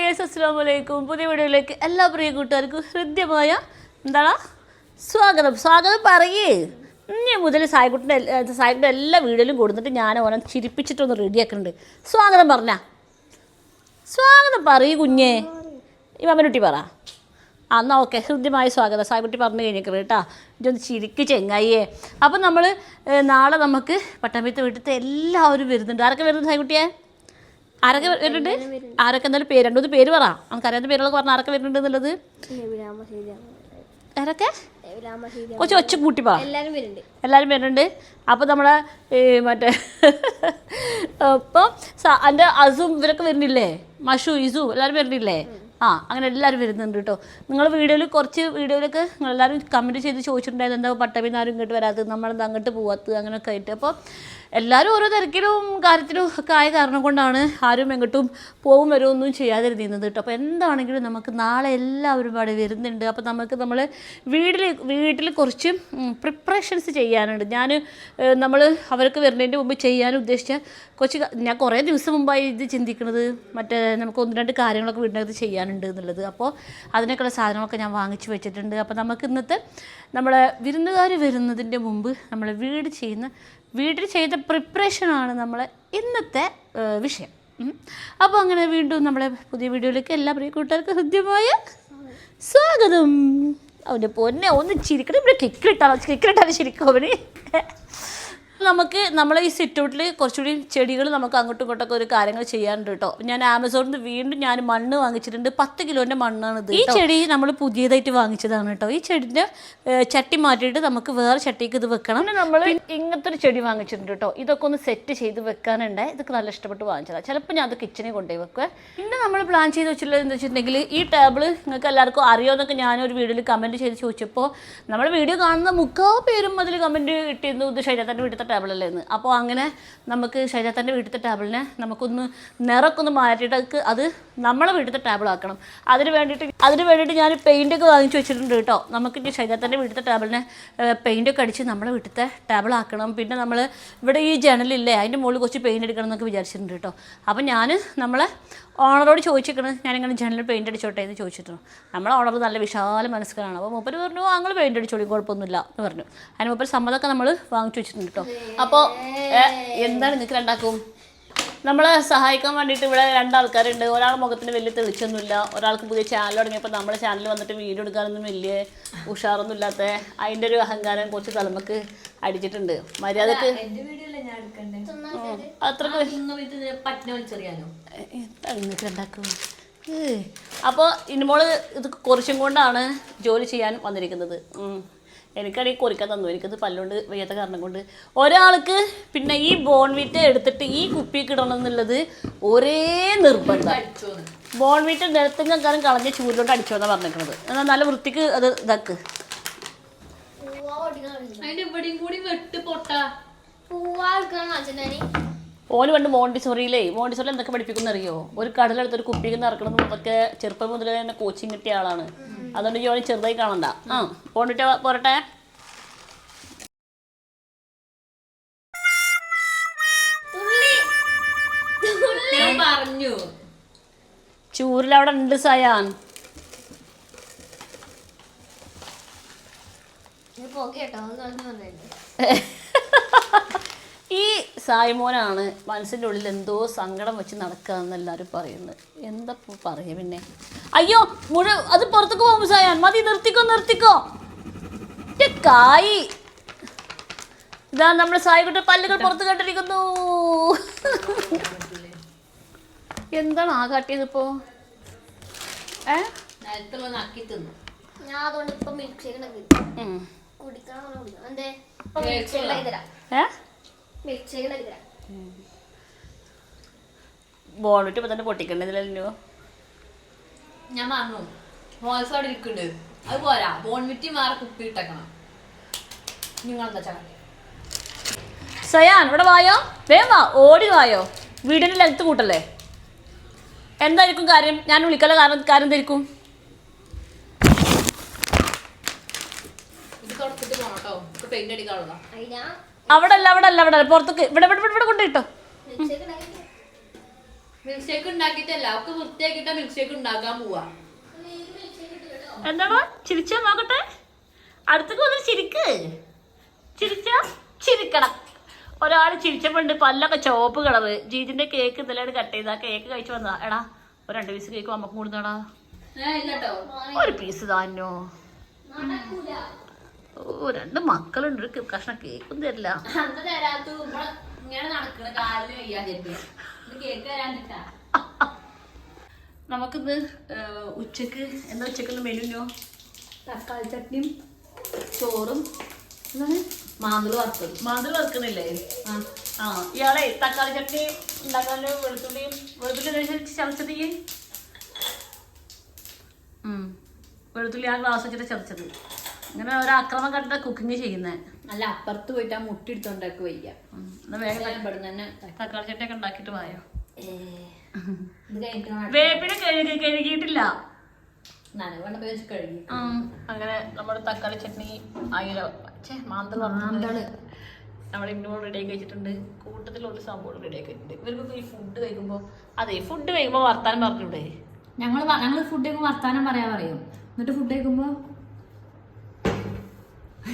Dears, അസ്സലാമു അലൈക്കും. പുതിയ വീഡിയോയിലേക്ക് എല്ലാ പ്രിയ കൂട്ടുകാർക്കും ഹൃദ്യമായ സ്വാഗതം പറയേ. ഇനി മുതൽ സായിക്കുട്ടിൻ്റെ എല്ലാ വീഡിയോയിലും കൊടുത്തിട്ട് ഞാൻ ഓനെ ചിരിപ്പിച്ചിട്ടൊന്ന് റെഡിയാക്കുന്നുണ്ട്. സ്വാഗതം പറയൂ കുഞ്ഞേ. ഈ മമ്മനുട്ടി പറ. എന്നാൽ ഓക്കെ, ഹൃദ്യമായ സ്വാഗതം. സായിക്കുട്ടി പറഞ്ഞു കഴിഞ്ഞേക്കണം കേട്ടോ. ഇതൊന്ന് ചിരിക്ക് ചെങ്ങായിയെ. അപ്പം നമ്മൾ നാളെ നമുക്ക് പട്ടാമ്പീത്തെ വീട്ടിലത്തെ എല്ലാവരും വരുന്നുണ്ട്. ആരൊക്കെ വരുന്നുണ്ട് സായിക്കുട്ടിയെ? ആരൊക്കെ വരുന്നുണ്ട്? ആരൊക്കെ എന്തായാലും പേര് രണ്ടു പേര് പറ. നമുക്കറിയാത്ത പേരുകളൊക്കെ പറഞ്ഞാൽ ആരൊക്കെ വരുന്നുണ്ട് എന്നുള്ളത്. ആരൊക്കെ കൊച്ചു ഒച്ച കൂട്ടി പറ. എല്ലാവരും വരുന്നുണ്ട്. അപ്പോൾ നമ്മളെ മറ്റേ ഇപ്പം എൻ്റെ അസും ഇവരൊക്കെ വരുന്നില്ലേ? മഷു ഇസു എല്ലാവരും വരുന്നില്ലേ? അങ്ങനെ എല്ലാവരും വരുന്നുണ്ട് കേട്ടോ. നിങ്ങൾ കുറച്ച് വീഡിയോയിലൊക്കെ നിങ്ങളെല്ലാവരും കമൻറ്റ് ചെയ്ത് ചോദിച്ചിട്ടുണ്ടായിരുന്നു എന്താ പട്ടാമ്പിന്ന് ആരും ഇങ്ങോട്ട് വരാത്തത്, നമ്മളെന്താ അങ്ങോട്ട് പോവാത്തത്, അങ്ങനെയൊക്കെ ആയിട്ട്. അപ്പോൾ എല്ലാവരും ഓരോ തിരക്കിലും കാര്യത്തിലും ഒക്കെ ആയ കാരണം കൊണ്ടാണ് ആരും എങ്ങോട്ടും വരുമൊന്നും ചെയ്യാതിരുന്നത് കേട്ടോ. അപ്പോൾ എന്താണെങ്കിലും നമുക്ക് നാളെ എല്ലാവരും അവിടെ വരുന്നുണ്ട്. അപ്പോൾ നമ്മൾ വീട്ടിൽ കുറച്ച് പ്രിപ്പറേഷൻസ് ചെയ്യാനുണ്ട്. നമ്മൾ അവർക്ക് വരുന്നതിൻ്റെ മുമ്പ് ചെയ്യാൻ ഉദ്ദേശിച്ച ഞാൻ കുറേ ദിവസം മുമ്പായി ഇത് ചിന്തിക്കുന്നത്. മറ്റേ നമുക്ക് ഒന്ന് രണ്ട് കാര്യങ്ങളൊക്കെ വീടിനകത്ത് ചെയ്യാനുണ്ട് എന്നുള്ളത്. അപ്പോൾ അതിനൊക്കെയുള്ള സാധനങ്ങളൊക്കെ ഞാൻ വാങ്ങിച്ചു വെച്ചിട്ടുണ്ട്. അപ്പോൾ നമുക്ക് ഇന്നത്തെ നമ്മളെ വിരുന്നുകാർ വരുന്നതിൻ്റെ മുമ്പ് നമ്മൾ വീട്ടിൽ ചെയ്ത പ്രിപ്പറേഷനാണ് നമ്മളെ ഇന്നത്തെ വിഷയം. അപ്പോൾ അങ്ങനെ വീണ്ടും നമ്മളെ പുതിയ വീഡിയോയിലേക്ക് എല്ലാ പ്രിയ കൂട്ടുകാർക്കും ഹൃദ്യമായ സ്വാഗതം. അവൻ്റെ പൊന്നെ ഒന്ന് ചിരിക്കണം. ഇവിടെ കിക്കിലിട്ടാണ് ശരിക്കും അവന്. നമുക്ക് നമ്മളെ ഈ സിറ്റൗട്ടിൽ കുറച്ചുകൂടി ചെടികൾ നമുക്ക് അങ്ങോട്ടും ഇങ്ങോട്ടൊക്കെ ഒരു കാര്യങ്ങൾ ചെയ്യാനുണ്ട് കേട്ടോ. ഞാൻ ആമസോണിൽ നിന്ന് വീണ്ടും മണ്ണ് വാങ്ങിച്ചിട്ടുണ്ട്. 10 കിലോൻ്റെ മണ്ണാണിത്. ഈ ചെടി നമ്മൾ പുതിയതായിട്ട് വാങ്ങിച്ചതാണ് കേട്ടോ. ഈ ചെടിൻ്റെ ചട്ടി മാറ്റിയിട്ട് നമുക്ക് വേറെ ചട്ടിക്ക് ഇത് വെക്കണം. പിന്നെ നമ്മൾ ഇങ്ങനത്തെ ഒരു ചെടി വാങ്ങിച്ചിട്ടുണ്ട് കേട്ടോ. ഇതൊക്കെ ഒന്ന് സെറ്റ് ചെയ്ത് വെക്കാനുണ്ട്. ഇതൊക്കെ നല്ല ഇഷ്ടപ്പെട്ട് വാങ്ങിച്ചതാണ്. ചിലപ്പോൾ ഞാൻ അത് കിച്ചണിൽ കൊണ്ടുപോയി വെക്കുക. പിന്നെ നമ്മൾ പ്ലാൻ ചെയ്ത് വെച്ചിട്ടുള്ളത് എന്താ വെച്ചിട്ടുണ്ടെങ്കിൽ ഈ ടേബിൾ നിങ്ങൾക്ക് എല്ലാവർക്കും അറിയുമെന്നൊക്കെ ഞാനൊരു വീഡിയോയിൽ കമൻറ്റ് ചെയ്ത് ചോദിച്ചപ്പോൾ നമ്മൾ വീഡിയോ കാണുന്ന മുക്കാൽ പേരും അതിൽ കമൻറ്റ് കിട്ടിയിരുന്നു ഇത് ഷൈജാത്തൻ്റെ വീട്ടിലത്തെ ടേബിളല്ലേ എന്ന്. അപ്പോൾ അങ്ങനെ നമുക്ക് ഷൈജാത്തൻ്റെ വീട്ടിലത്തെ ടേബിളിനെ നമുക്കൊന്ന് നിറക്കൊന്ന് മാറ്റിയിട്ട് അത് നമ്മളെ വീട്ടിലത്തെ ടേബിൾ ആക്കണം. അതിന് വേണ്ടിയിട്ട് ഞാൻ പെയിൻ്റൊക്കെ വാങ്ങിച്ചു വെച്ചിട്ടുണ്ട് കേട്ടോ. നമുക്ക് ഷൈജാത്തൻ്റെ വീട്ടിലത്തെ ടേബിളിനെ പെയിൻ്റൊക്കെ അടിച്ച് നമ്മളെ വീട്ടിലത്തെ ടേബിൾ ആക്കണം. പിന്നെ നമ്മൾ ഇവിടെ ഈ ജനലില്ലേ അതിൻ്റെ മുകളിൽ കുറച്ച് പെയിൻ്റ് അടിക്കണം എന്നൊക്കെ വിചാരിച്ചിട്ടുണ്ട് കേട്ടോ. അപ്പം നമ്മളെ ഓണറോട് ചോദിച്ചിരിക്കണം ഞാനിങ്ങനെ ജനലിൽ പെയിൻ്റ് അടിച്ചോട്ടെ എന്ന് ചോദിച്ചിട്ടുണ്ട്. നമ്മളെ ഓണർ നല്ല വിശാല മനസ്സുകളാണ്. അപ്പോൾ മൂപ്പര് പറഞ്ഞു ഞങ്ങൾ പെയിൻ്റ് അടിച്ചോളി കുഴപ്പമൊന്നുമില്ല എന്ന് പറഞ്ഞു. അതിന് മൂപ്പര് സമ്മതമൊക്കെ നമ്മൾ വാങ്ങിച്ചു വെച്ചിട്ടുണ്ട് കേട്ടോ. അപ്പോൾ എന്താണ് നിങ്ങൾക്ക് രണ്ടാക്കും നമ്മളെ സഹായിക്കാൻ വേണ്ടിയിട്ട് ഇവിടെ 2 ആൾക്കാരുണ്ട്. ഒരാൾ മുഖത്തിന് വലിയ തെളിച്ചൊന്നുമില്ല. ഒരാൾക്ക് പുതിയ ചാനൽ തുടങ്ങിയപ്പോൾ നമ്മുടെ ചാനൽ വന്നിട്ട് വീഡിയോ എടുക്കാനൊന്നും വലിയ ഉഷാറൊന്നും ഇല്ലാത്ത അതിൻ്റെ ഒരു അഹങ്കാരം കുറച്ച് തലമക്ക് അടിച്ചിട്ടുണ്ട്. മര്യാദക്ക് അത്രക്ക് എന്താണ് നിങ്ങൾക്ക് രണ്ടാക്കും. അപ്പോൾ ഇനിമോള് ഇത് കുറിച്ചും കൊണ്ടാണ് ജോലി ചെയ്യാൻ വന്നിരിക്കുന്നത്. എനിക്കാണെങ്കിൽ കുറിക്കാൻ തന്നു. എനിക്കത് പല്ലുകൊണ്ട് വയ്യാത്ത കാരണം കൊണ്ട്. ഒരാൾക്ക് പിന്നെ ഈ ബോൺവിറ്റ എടുത്തിട്ട് ഈ കുപ്പിക്ക് ഇടണം എന്നുള്ളത് ഒരേ നിർബന്ധം. ബോൺവിറ്റ നിരത്തുങ്ങാനും കളഞ്ഞ ചൂരിലോട്ട് അടിച്ചോന്നാണ് പറഞ്ഞിരിക്കുന്നത്. എന്നാൽ നല്ല വൃത്തിക്ക് അത് ഇതാക്ക്. ഓന് പണ്ട് മോണ്ടിസോറിയിൽ എന്തൊക്കെ പഠിപ്പിക്കുന്ന അറിയോ? ഒരു കടലെടുത്തൊരു കുപ്പിക്ക് നിറക്കണം എന്നൊക്കെ ചെറുപ്പം മുതലേ തന്നെ കോച്ചിങ് കിട്ടിയ ആളാണ്. അതുകൊണ്ട് ജോലി ചെറുതായി കാണണ്ട. പോണ്ടിട്ട് പോരട്ടെ. ചൂരിലവിടെ ഉണ്ട് സയാൻ. ഈ സായ്മോനാണ് മനസ്സിൻ്റെ ഉള്ളിൽ എന്തോ സങ്കടം വെച്ച് നടക്കുകയെന്ന് എല്ലാവരും പറയുന്നത്. എന്താ പറയുക പിന്നെ? അയ്യോ അത് പുറത്തേക്ക് പോകുമ്പോൾ സായാൻ മതി. നിർത്തിക്കോ കായി. ഇതാ നമ്മുടെ സായിക്കുട്ടി പല്ലുകൾ പുറത്ത് കണ്ടിരിക്കുന്നു. എന്താണ് ആ കാട്ടിയത് ഇപ്പോൾ? ബോൺവിറ്റ് ഇപ്പൊ തന്നെ പൊട്ടിക്കണ്ടല്ലോ. ഞാൻ പറഞ്ഞു വോയിസ് അവിടെ ഇരിക്കുന്നുണ്ട്. അത് പോരാ, ബോൺവിറ്റി മാറി കുപ്പി ഇട്ടേക്കണം. നിങ്ങളെന്താ ചാടി സയാൻ ഇവിടെ വായോ, വേഗം വാ, ഓടി വായോ. വീടിന്റെ ലെങ്ത് കൂട്ടല്ലേ. എന്തായിരിക്കും കാര്യം? ഞാൻ വിളിക്കല കാര്യം എന്തായിരിക്കും? അവിടെ അല്ല പുറത്തേക്ക്. ഇവിടെ കൊണ്ടുപോയിട്ടോ. മിൽക്ക് ഷേക്ക് ഉണ്ടാക്കിയിട്ടല്ല, അവർക്ക് വൃത്തിയാക്കിയിട്ടാ മിൽക്ക് ഷേക്ക് ഉണ്ടാക്കാൻ പോവാ. എന്താണോ ചിരിച്ചാ നോക്കട്ടെ, അടുത്തേക്ക് വന്നിട്ട് ചിരിക്ക്, ചിരിക്കണം. ഒരാൾ ചിരിച്ചപ്പോണ്ട് പല്ലൊക്കെ ചുവപ്പ് കളറ്. ജീജിന്റെ കേക്ക് ഇന്നലെ കട്ട് ചെയ്താ, കേക്ക് കഴിച്ചു വന്നതാ. എടാ ഒരു 2 പീസ് കേക്ക് അമ്മക്ക് കൊടുത്താടാ. ഒരു പീസ് താന്നോ. ഓ 2 മക്കളുണ്ട്, ഒരു കഷ്ണം കേക്കും തരില്ല. നമുക്കിന്ന് ഉച്ചക്ക് എന്താ ഉച്ചക്കുള്ള മെനുനോ? തക്കാളി ചട്നിയും ചോറും എന്താണ് മാന്തള് വറുക്കുന്നില്ലേ? ആ ഇയാളെ തക്കാളി ചട്നി ഉണ്ടാക്കാനുള്ള വെളുത്തുള്ളി ചതച്ചത്. വെളുത്തുള്ളി ആ ഗ്ലാസ് വെച്ചിട്ട് ചതച്ചത്. ഇങ്ങനെ ഒരാക്രമം കണ്ട കുക്കിങ് ചെയ്യുന്നത്. അല്ല, അപ്പുറത്ത് പോയിട്ട് ആ മുട്ടി എടുത്തോണ്ടൊക്കെ വയ്യ. തക്കാളി ചട്നി ഒക്കെ ഉണ്ടാക്കിട്ട് പോയോ? ഇത് വേപ്പിനെ കഴുകിയിട്ടില്ല. കഴുകി. അങ്ങനെ നമ്മുടെ തക്കാളി ചട്നി മാന്തള് നമ്മുടെ ഇന്നോട് റെഡിയാക്കി വെച്ചിട്ടുണ്ട്. കൂട്ടത്തിലുള്ള സംഭവം റെഡിയാക്കി വെച്ചിട്ടുണ്ട്. ഇവർക്കൊക്കെ ഈ ഫുഡ് കഴിക്കുമ്പോൾ ഫുഡ് കഴിക്കുമ്പോൾ വർത്താനം പറഞ്ഞൂടെ? ഞങ്ങള് ഫുഡ് കഴിക്കുമ്പോൾ വർത്താനം പറയും. എന്നിട്ട് ഫുഡ് കഴിക്കുമ്പോ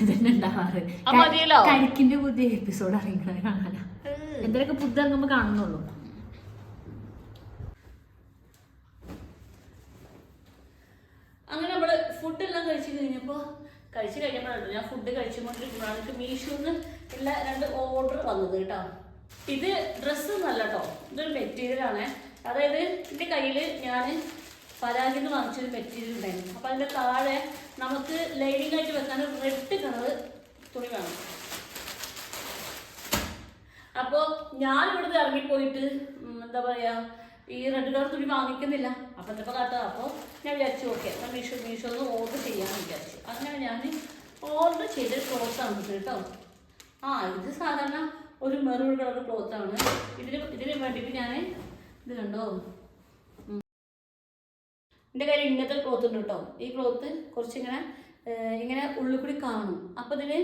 ഇതന്നെ ഉണ്ടാവാറ്. കരിക്കിന്റെ പുതിയ എപ്പിസോഡ് അറിയിക്കണേ കാണാനാ. എന്തൊക്കെ പുതിയ ഇറങ്ങുമ്പോ കാണുന്നുള്ളൂ. അങ്ങനെ നമ്മള് ഫുഡെല്ലാം കഴിച്ചു കഴിഞ്ഞപ്പോഴാണ് ഞാൻ ഫുഡ് കഴിച്ചുകൊണ്ടിരിക്കുമ്പോഴാണ് എനിക്ക് മീഷോന്ന് ഉള്ള 2 ഓർഡർ വന്നത് കേട്ടോ. ഇത് ഡ്രസ്സ് നല്ല കേട്ടോ, ഇതൊരു മെറ്റീരിയലാണ്. അതായത് എൻ്റെ കയ്യിൽ ഞാൻ പരാഗിന്ന് വാങ്ങിച്ചൊരു മെറ്റീരിയൽ ഉണ്ടായിരുന്നു. അപ്പം അതിൻ്റെ താഴെ നമുക്ക് ലൈനിങ് ആയിട്ട് വെക്കാൻ റെഡ് കളർ തുണി വേണം. അപ്പോൾ ഞാൻ ഇവിടുന്ന് ഇറങ്ങിപ്പോയിട്ട് എന്താ പറയുക, ഈ റെഡ് കളർ തുണി വാങ്ങിക്കുന്നില്ല. അപ്പം എന്തൊക്കെ കാട്ടുക. അപ്പോൾ ഞാൻ വിചാരിച്ചു ഓക്കെ ഞാൻ മീഷോന്ന് ഓർഡർ ചെയ്യാമെന്ന് വിചാരിച്ചു. അങ്ങനെ ഞാൻ ഓർഡർ ചെയ്ത ക്ലോത്താണ് കേട്ടോ. ഇത് സാധാരണ ഒരു മെറൂൺ കളർ ക്ലോത്താണ്. ഇതിന് വേണ്ടിയിട്ട് ഞാൻ ഇത് കണ്ടോ, എൻ്റെ കയ്യിൽ ഇങ്ങനത്തെ ക്ലോത്ത് ഉണ്ട് കേട്ടോ. ഈ ക്ലോത്ത് ഇങ്ങനെ ഉള്ളിൽ കൂടി കാണും. അപ്പോൾ ഇതിന്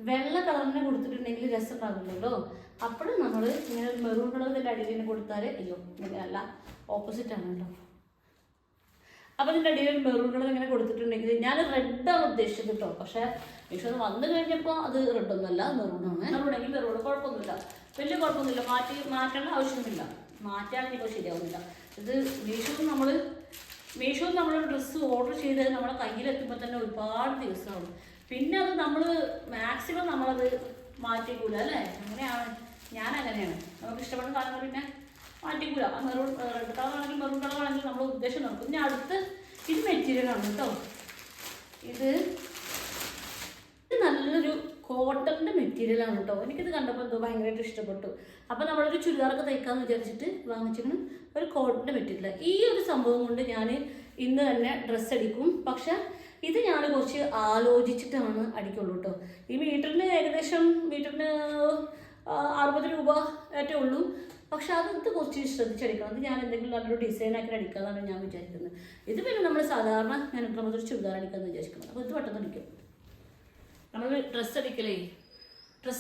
വെള്ള കളറിനെ കൊടുത്തിട്ടുണ്ടെങ്കിൽ രസം ഉണ്ടാകുന്നുണ്ടോ. അപ്പോഴും നമ്മൾ ഇങ്ങനെ ഒരു മെറൂൺ കളർ ഇതിൻ്റെ അടിയിൽ തന്നെ കൊടുത്താൽ ഇങ്ങനെ അല്ല, ഓപ്പോസിറ്റാണ് കേട്ടോ. അപ്പോൾ ഇതിൻ്റെ അടിയിൽ ഒരു മെറൂൺ കളർ ഇങ്ങനെ കൊടുത്തിട്ടുണ്ടെങ്കിൽ ഞാൻ റെഡാണ് ഉദ്ദേശിച്ചത് കേട്ടോ. പക്ഷേ മീഷോ വന്നു കഴിഞ്ഞപ്പോൾ അത് റെഡൊന്നുമല്ല, മെറൂണാണ്. മെറൂണെങ്കിൽ മെറൂൺ കുഴപ്പമൊന്നുമില്ല, വലിയ കുഴപ്പമൊന്നുമില്ല. മാറ്റേണ്ട ആവശ്യമൊന്നുമില്ല. മാറ്റാണെങ്കിൽ ഇപ്പോൾ ശരിയാവുന്നില്ല. ഇത് മീഷോ നമ്മളൊരു ഡ്രസ്സ് ഓർഡർ ചെയ്തത് നമ്മുടെ കയ്യിലെത്തുമ്പോൾ തന്നെ ഒരുപാട് ദിവസമാവും. പിന്നെ അത് നമ്മൾ മാക്സിമം നമ്മളത് മാറ്റിക്കൂല അല്ലേ? ഞാൻ അങ്ങനെയാണ്. നമുക്ക് ഇഷ്ടപ്പെടുന്ന സാധനങ്ങൾ പിന്നെ മാറ്റിക്കൂല. മെറൂൺ റെഡ് കളറാണെങ്കിൽ മെറൂൺ കളറാണെങ്കിൽ നമ്മൾ ഉദ്ദേശം നടക്കും. പിന്നെ അടുത്ത് ഇത് മെറ്റീരിയലാണ് കേട്ടോ. ഇത് നല്ലൊരു കോട്ടണിൻ്റെ മെറ്റീരിയലാണ് കേട്ടോ. എനിക്കിത് കണ്ടപ്പോൾ എന്തോ ഭയങ്കരമായിട്ട് ഇഷ്ടപ്പെട്ടു. അപ്പോൾ നമ്മളൊരു ചുരിദാറൊക്കെ തയ്ക്കാമെന്ന് വിചാരിച്ചിട്ട് വാങ്ങിച്ചിരിക്കണം ഒരു കോട്ടണിൻ്റെ മെറ്റീരിയൽ. ഈ ഒരു സംഭവം കൊണ്ട് ഞാൻ ഇന്ന് തന്നെ ഡ്രസ്സ് അടിക്കും. പക്ഷെ ഇത് ഞാൻ കുറച്ച് ആലോചിച്ചിട്ടാണ് അടിക്കുള്ളൂ കേട്ടോ. ഈ മീറ്ററിന് 60 രൂപ ഏറ്റേ ഉള്ളൂ. പക്ഷെ അത് കുറച്ച് ശ്രദ്ധിച്ചടിക്കണം. അത് ഞാൻ എന്തെങ്കിലും നല്ലൊരു ഡിസൈനാക്കി അടിക്കാമെന്നാണ് ഞാൻ വിചാരിക്കുന്നത്. ഇത് പിന്നെ നമ്മൾ സാധാരണ ഞാൻ ഒരു ചുരിദാർ അടിക്കാമെന്ന് വിചാരിക്കുന്നത്. അപ്പോൾ ഇത് പെട്ടെന്ന് അടിക്കും. നമ്മൾ ഡ്രസ്സ്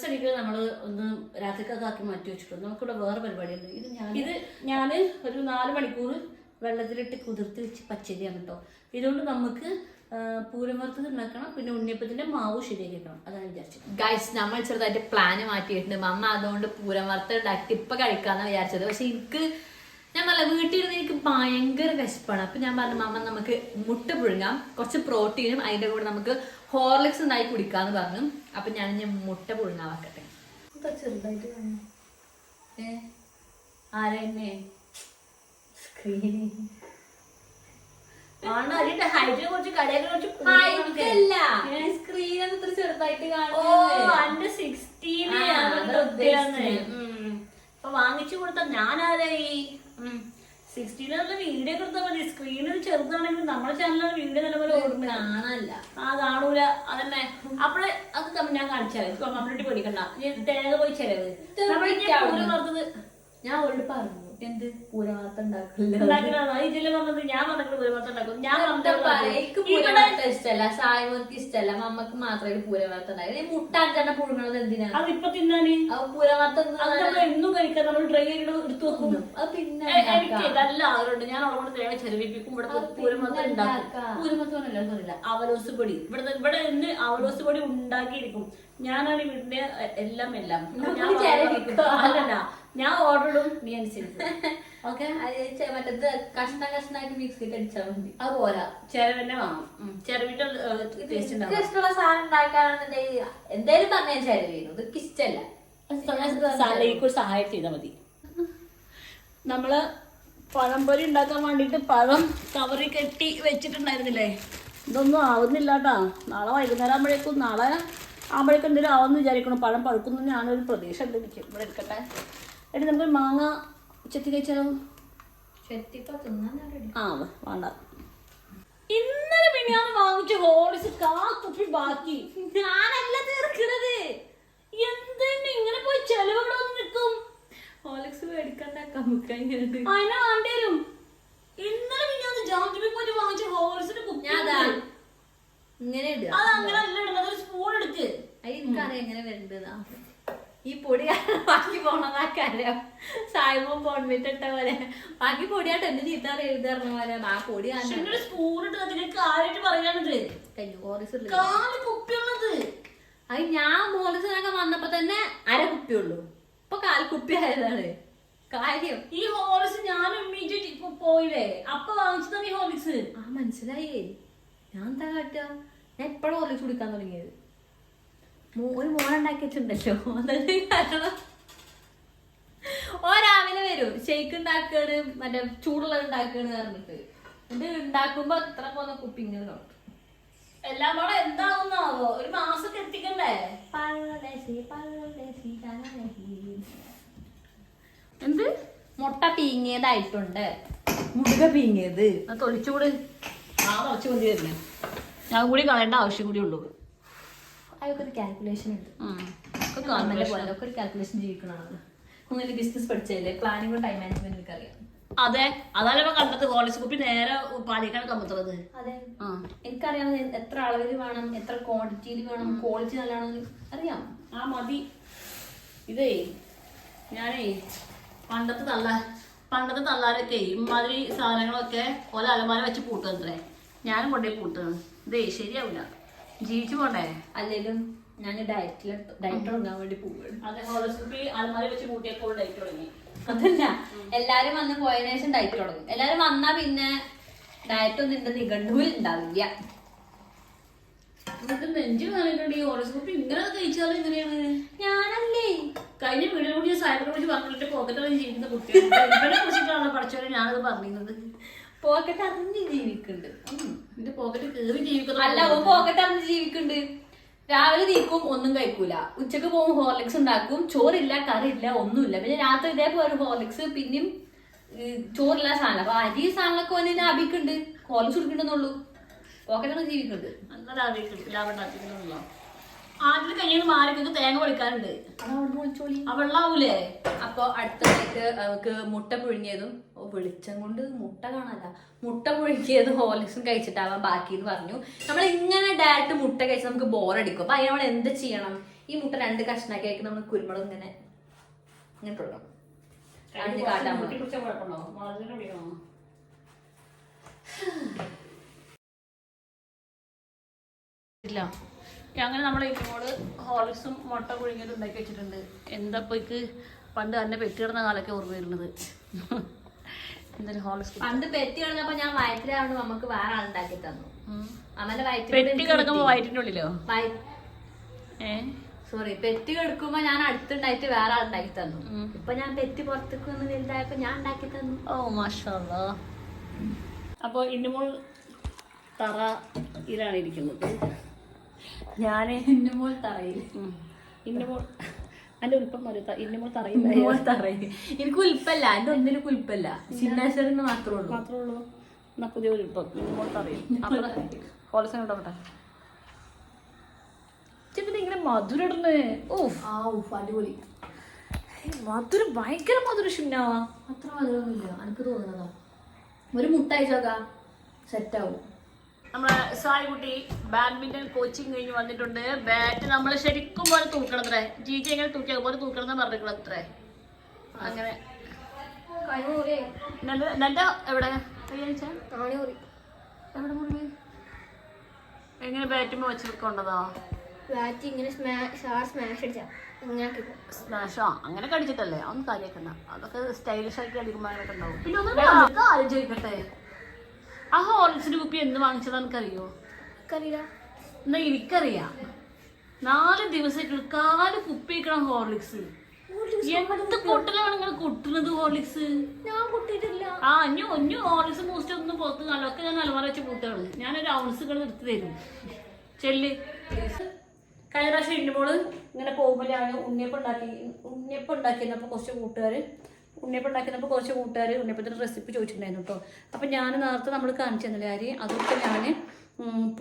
അടിക്കൽ നമ്മൾ ഒന്ന് രാത്രിക്കൊക്കെ ആക്കി മാറ്റി വെച്ചിട്ടുണ്ട്. നമുക്കിവിടെ വേറെ പരിപാടിയുണ്ട്. ഇത് ഞാൻ ഒരു 4 മണിക്കൂർ വെള്ളത്തിലിട്ട് കുതിർത്ത് വെച്ച് പച്ചരിയാണ് കേട്ടോ. ഇതുകൊണ്ട് നമുക്ക് പൂരം വറുത്തത് ഉണ്ടാക്കണം, പിന്നെ ഉണ്ണിയപ്പത്തിന്റെ മാവ് ശരിയാക്കണം. അതാണ് വിചാരിച്ചത്. ഗൈസ്, നമ്മൾ ചെറുതായിട്ട് പ്ലാന് മാറ്റിയിട്ടുണ്ട്. മമ്മ അതുകൊണ്ട് പൂരം വറുത്ത ഉണ്ടാക്കി ഇപ്പൊ കഴിക്കാന്നാണ് വിചാരിച്ചത്. പക്ഷെ ഞാൻ പറഞ്ഞ വീട്ടിലിരുന്ന് എനിക്ക് ഭയങ്കര വിശപ്പാണ്. അപ്പൊ ഞാൻ പറഞ്ഞു മമ്മ നമുക്ക് മുട്ട പുഴുങ്ങാം, കുറച്ച് പ്രോട്ടീനും അതിന്റെ കൂടെ നമുക്ക് ഹോർലിക്സ് ഉണ്ടായി കുടിക്കാന്ന് പറഞ്ഞു. അപ്പൊ ഞാൻ മുട്ട പുഴുങ്ങാൻ വെക്കട്ടെ. ചെറുതായിട്ട് ആരെന്നെ സ്ക്രീനിൽ വാങ്ങിച്ചു കൊടുത്ത ഞാനാരായി 16 വീഡിയോ കൊടുത്താൽ മതി. സ്ക്രീനിൽ ചെറുതാണെങ്കിൽ നമ്മുടെ ചാനലിൽ വീഡിയോ നല്ലപോലെ കാണാനല്ല കാണൂല. അതന്നെ അപ്പഴേ അത് ഞാൻ കാണിച്ചാലേ കമ്മ്യൂണിറ്റി പഠിക്കണ്ട. തേങ്ങ പോയി ചെലവ് ഞാൻ ഓൾഡ് പറഞ്ഞു. എന്ത് പൂരവാർത്ത ഉണ്ടാക്കില്ല ഇതില് പറഞ്ഞത് ഞാൻ പറഞ്ഞത് പൂരവാർത്ത ഉണ്ടാക്കും. ഞാൻ എനിക്ക് പൂരവാർത്ത ഇഷ്ടമല്ല, സായ്മക്ക് ഇഷ്ടമല്ല, മമ്മക്ക് മാത്രമേ പൂരവാർത്ത ഉണ്ടാക്കി. മുട്ട 5 പുഴുങ്ങണത് എന്തിനാ? അത് ഇപ്പൊ തിന്നാന് പൂരവാർത്ത എന്നും കഴിക്കാൻ നമ്മൾ ഡ്രൈ ചെയ്ത് എടുത്തു വെക്കും. അത് പിന്നെ എനിക്ക് നല്ല ആഗ്രഹമുണ്ട്. ഞാൻ അവിടെ തേങ്ങ ചെലവിപ്പിക്കും. ഇവിടെ പൂരമത്ത ഉണ്ടാക്കും. പൂരമത്തല്ല പറയില്ല, അവലോസ് പൊടി ഇവിടെ നിന്ന് അവലോസ് പൊടി ഉണ്ടാക്കിയിരിക്കും. ഞാനാണ് വീടിന്റെ എല്ലാം അല്ലല്ല, ഞാൻ ഓർഡർ ഇടും, നീ അനുസരിച്ച്. ഓക്കെ, മറ്റേത് കഷ്ണായിട്ട് മിക്സ് ചെയ്ത് അടിച്ചാൽ മതി. അത് പോരാ, ചെരവന്നെ വാങ്ങും. ചെരവിന്റെ ടേസ്റ്റ് ഉണ്ടാവും. ഇഷ്ടമുള്ള സാധനം ഉണ്ടാക്കാണെന്നുണ്ടെങ്കിൽ എന്തായാലും പറഞ്ഞാൽ ചെലവേനും, ഇതൊക്കെ ഇഷ്ടമല്ല. സഹായം ചെയ്താൽ മതി. നമ്മള് പഴംപൊരി ഉണ്ടാക്കാൻ വേണ്ടിട്ട് പഴം കവറി കെട്ടി വെച്ചിട്ടുണ്ടായിരുന്നില്ലേ? ഇതൊന്നും ആവുന്നില്ല കേട്ടാ. നാളെ വൈകുന്നേരം ആകുമ്പോഴേക്കും എന്തെങ്കിലും ആവുമെന്ന് വിചാരിക്കണം. പഴം പഴുക്കുന്നു ഞാനൊരു പ്രതീക്ഷ ഉണ്ട് എനിക്ക്. ഇവിടെ എടുക്കട്ടെ. എടി നമുക്ക് മാങ്ങ ചെത്തി കഴിച്ചാലോ? ആ വേണ്ട. ഇന്നലെ പിന്നെ വാങ്ങിച്ച ഹോളിസ് കുപ്പി ബാക്കി. ഞാനല്ല തീർക്കണത്. എന്തെങ്കിലും ഇങ്ങനെ പോയി ചെലവുകളൊന്നും നിൽക്കും. ഹോളിക്സ് മേടിക്കണ്ട, അതിനെ വേണ്ടി വരും. ഇന്നലെ പിന്നെ ജാമ്യത്തിൽ പോയിട്ട് വാങ്ങിച്ച ഹോളിസിന്റെ കുപ്പി ഇങ്ങനെ അതങ്ങനെ അല്ല ഇടുന്നത്. ഒരു സ്പൂൺ എടുക്ക്. എനിക്കറിയാം എങ്ങനെ വരണ്ടതാ. ഈ പൊടി ബാക്കി പോണതാക്കാരോ സായ്മോൻ ബോൺമിറ്റ് ഇട്ട പോലെ ബാക്കി പൊടിയായിട്ട് എന്നെ ചീത്താറ് എഴുതാറുന്ന പോലെ ആ പൊടി സ്പൂൺ ഇട്ട് അതിലേക്ക് ആരായിട്ട് പറയാനത് കുപ്പിയുള്ളത്. അത് ഞാൻ ഹോളിക്സിനൊക്കെ വന്നപ്പോ തന്നെ 1/2 കുപ്പിയുള്ളൂ. ഇപ്പൊ 1/4 കുപ്പി ആയതാണ് കാര്യം. ഈ ഹോളിക്സ് ഞാൻ ഇമ്മീഡിയറ്റ് പോയില്ലേ അപ്പൊ വാങ്ങിച്ചതാണ് ഈ ഹോളിക്സ്. ആ മനസ്സിലായേ. ഞാൻ എന്താ കാട്ടുക, ഞാൻ എപ്പോഴും ഹോർലിക്സ് കുടിക്കാൻ തുടങ്ങിയത്. ഒരു മോനുണ്ടാക്കി വെച്ചിട്ടുണ്ടല്ലോ, കാരണം രാവിലെ വരും ഷെയ്ക്ക് ഉണ്ടാക്കാണ്, മറ്റേ ചൂടുള്ളത് ഉണ്ടാക്കാണ് പറഞ്ഞിട്ട്. ഇത് ഉണ്ടാക്കുമ്പോ എത്ര പോകുന്ന കുപ്പി ഇങ്ങനെ നോക്കും. എല്ലാം കൂടെ എന്താവുന്നാവോ? ഒരു മാസമൊക്കെ എത്തിക്കണ്ടേ? എന്ത് മുട്ട പീങ്ങിയതായിട്ടുണ്ട്, മുടുക പീങ്ങിയത് തൊളിച്ചുകൂടി കുറച്ച് മതി വരുന്നേ. ഞാൻ കൂടി കളയേണ്ട ആവശ്യം കൂടി ഉള്ളൂ. അതൊക്കെ ഒരു കാൽക്കുലേഷൻ ഉണ്ട്. ഒരു കാൽക്കുലേഷൻ ജീവിക്കണതാണ്. ഒന്നിൽ ബിസിനസ് പഠിച്ചല്ലേ, പ്ലാനിങ് ടൈം മാനേജ്മെന്റ് ഒക്കെ അറിയാം. അതെ, അതാണ് ഇപ്പൊ കണ്ടത്. ഹോളിക്സ് കുപ്പി നേരെ പാലിക്കാണ് കമ്പത്തുള്ളത്. അതെ, എനിക്കറിയാം എത്ര അളവിൽ വേണം, എത്ര ക്വാണ്ടിറ്റിയിൽ വേണം, ക്വാളിറ്റി നല്ലതാണെന്ന് അറിയാം. ആ മതി. ഇതേ ഞാനേ പണ്ടത്തെ തള്ളാരൊക്കെ ഇമാതിരി സാധനങ്ങളൊക്കെ ഓല അലമാര വെച്ച് പൂട്ടുന്നത്രേ. ഞാനും കൊണ്ടേ പൂട്ടാണ്. ഇതേ ശരിയാവില്ല, ജീവിച്ചു പോണ്ടേ. അല്ലെങ്കിലും ഞാൻ ഡയറ്റ് തുടങ്ങാൻ വേണ്ടി പോവുകയാണ്. അതെ, ഹോളിക്സ് കുപ്പി അലമാര വെച്ച് പൂട്ടിയപ്പോൾ ഡയറ്റ് തുടങ്ങി. അതല്ല, എല്ലാരും വന്ന് പോയതിനു ശേഷം ഡയറ്റ് തുടങ്ങും. എല്ലാരും വന്നാ പിന്നെ ഡയറ്റ് ഒന്നും എന്റെ നിഘണ്ടുവിൽ ഉണ്ടാവില്ല. നെഞ്ചു കാണിട്ടുണ്ട്. ഈ ഹോളിക്സ് കുപ്പി ഇങ്ങനെ കഴിച്ചാലും എങ്ങനെയാണ്? ഞാനല്ലേ കഴിഞ്ഞ വീഡിയോ കൂടി സൈബറിനെ കുറിച്ച് പറഞ്ഞിട്ട് പോക്കറ്റ് ജീവിക്കുന്ന കുട്ടികളെ കുറിച്ചിട്ടാണ് പഠിച്ചവരെ ഞാനത് പറഞ്ഞത്. പോക്കറ്റ് അറിഞ്ഞ് ജീവിക്കുന്നുണ്ട്. എന്റെ പോക്കറ്റ് കയറി ജീവിക്കുന്നത് അല്ല, പോക്കറ്റ് അറിഞ്ഞ് ജീവിക്കുന്നുണ്ട്. രാവിലെ നീക്കും ഒന്നും കഴിക്കൂല, ഉച്ചക്ക് പോകും ഹോർലിക്സ് ഉണ്ടാക്കും, ചോറില്ല കറിയില്ല ഒന്നുമില്ല. പിന്നെ രാത്രി ഇതേപോലെ ഒരു ഹോർലിക്സ്, പിന്നെയും ചോറില്ല സാധനം. അപ്പൊ അരി സാധനങ്ങളൊക്കെ വന്ന് ലാഭിക്കുന്നുണ്ട്, ഹോർലിക്സ് കുടിക്കണ്ടെന്നുള്ളൂ. പോക്കറ്റാണ് ജീവിക്കുന്നുണ്ട്. നല്ല ലാഭം ഉണ്ടാക്കിയിട്ടുണ്ടല്ലോ. ആദ്യം കഴിഞ്ഞ മാരിക്കൊക്കെ തേങ്ങ പൊളിക്കാറുണ്ട്. ആ വെള്ളാവൂലേ? അപ്പൊ അടുത്തതായിട്ട് നമുക്ക് മുട്ട പുഴുങ്ങിയതും, വെളിച്ചം കൊണ്ട് മുട്ട കാണാല്ല, മുട്ട പുഴുങ്ങിയതും ഹോർലിക്സും കഴിച്ചിട്ടാവാൻ ബാക്കി എന്ന് പറഞ്ഞു. നമ്മൾ ഇങ്ങനെ ഡയറക്റ്റ് മുട്ട കഴിച്ചാൽ നമുക്ക് ബോറടിക്കും. അപ്പൊ അതിന് നമ്മൾ എന്ത് ചെയ്യണം? ഈ മുട്ട 2 കഷ്ണാക്കി ആക്കി നമ്മൾ കുരുമുളക് ഇങ്ങനെ ഇങ്ങോട്ടുള്ളൂ കാട്ടാൻ ഇല്ല. അങ്ങനെ നമ്മൾ ഇതിനോട് ഹോർലിക്സും മുട്ട പുഴുങ്ങിയത് ഉണ്ടാക്കി വെച്ചിട്ടുണ്ട്. എന്താ ഇപ്പോക്ക് പണ്ട് തന്നെ പെറ്റി കിടന്ന കാലൊക്കെ ഓർമ്മ വരുന്നത്. എന്തായാലും ഹോർലിക്സ് പണ്ട് പെറ്റി കിടന്നപ്പോ ഞാൻ വയറ്റിലാണ് നമുക്ക് വേറെ ആളുണ്ടാക്കി തന്നു. അമ്മന്റെ പെറ്റി കിടക്കുമ്പോ വയറ്റിന്റെ ഉള്ളിലോ? സോറി, പെറ്റി കിടക്കുമ്പോ ഞാൻ അടുത്തുണ്ടായിട്ട് വേറെ ആളുണ്ടാക്കി തന്നു. ഇപ്പൊ ഞാൻ പെറ്റി പുറത്തേക്ക് വന്ന് വലുതായപ്പോ ഞാൻ ഉണ്ടാക്കി തന്നു. ഓ മാഷാല്ലാ. അപ്പൊ ഇന്നുമോൾ തറയിലാണ് ഇരിക്കുന്നത്. ഞാന് ഇന്നുമോൾ തറയിൽ. ഇന്നുമോൾ എന്റെ ഉൽപ്പം ഇന്നുമോൾ തറയിൽ. എനിക്ക് ഉൽപ്പല്ല, എന്റെ ഒന്നിനും ഉൽപ്പല്ല, ചിന്നാശ്വരന്ന് മാത്രമേ ഉള്ളൂ. എന്നാ പുതിയ ഉൽപ്പം ഇന്നുമോൾ തറയിൽ. ഹോളിക്സ് ഇടട്ടെ. പിന്നെ ഇങ്ങനെ മധുരം ഇടണേ. അടിപൊളി. മധുരം ഭയങ്കര മധുരം ഷിംനാവാ. അത്ര മധുരമൊന്നുമില്ല, എനിക്ക് തോന്നുന്നതാ. ഒരു മുട്ട അയച്ചോക്കാ, സെറ്റാവും. നമ്മളെ സായിക്കുട്ടി ബാഡ്മിന്റൺ കോച്ചിങ് കഴിഞ്ഞ് വന്നിട്ടുണ്ട്. ബാറ്റ് നമ്മൾ ശരിക്കും പോലെ തൂക്കണത്രേ. ജീജി എങ്ങനെ തൂക്കിയ പോലെ തൂക്കണം എന്ന് പറഞ്ഞിരിക്കണത്രേ. അങ്ങനെ എന്റെ എവിടെ എവിടെ മുറി എങ്ങനെ ബാറ്റുമ്പോ വെച്ചിരിക്കൊണ്ടതാ? സ്മാഷോ അങ്ങനെ കടിച്ചിട്ടല്ലേ, അതൊന്നും കാര്യക്കണ്ട. അതൊക്കെ സ്റ്റൈലിഷ് ആയിട്ട് അടിക്കുമ്പോ അങ്ങനെയൊക്കെ ഉണ്ടാവും. പിന്നെ ഒന്നും ആലോചിക്കട്ടെ, ആ ഹോർലിക്സിന്റെ കുപ്പി എന്ന് വാങ്ങിച്ചതാ എനിക്കറിയോ? എന്നാ എനിക്കറിയാം. 4 ദിവസമായിട്ടുള്ള 4 കുപ്പി വയ്ക്കണം ഹോർലിക്സ്. എന്ത് പൊട്ടലാണ് നിങ്ങൾ കൊട്ടുന്നത് ഹോർലിക്സ്? ഞാൻ കൊട്ടിട്ടില്ല. ആ ഇനി ഹോർലിക്സ് ബൂസ്റ്റ് ഒന്നും പുറത്ത് നല്ലൊക്കെ ഞാൻ അലമാര വെച്ച് കൂട്ടുകയാണ്. ഞാനൊരു ഔൺസുകൾ എടുത്ത് തരും. ചെല്ല്. കഴിഞ്ഞ പ്രാവശ്യം ഇന്നുമോള് ഇങ്ങനെ പോകുമ്പോഴാണ് ഉണ്ണിയപ്പം ഉണ്ടാക്കിയിരുന്നപ്പോൾ കുറച്ച് കൂട്ടുകാർ ഉണ്ണിയപ്പത്തിൻ്റെ റെസിപ്പി ചോദിച്ചിട്ടുണ്ടായിരുന്നു കേട്ടോ. അപ്പം ഞാൻ നേരത്തെ നമ്മൾ കാണിച്ചു തന്നില്ല അരി, അതൊക്കെ ഞാൻ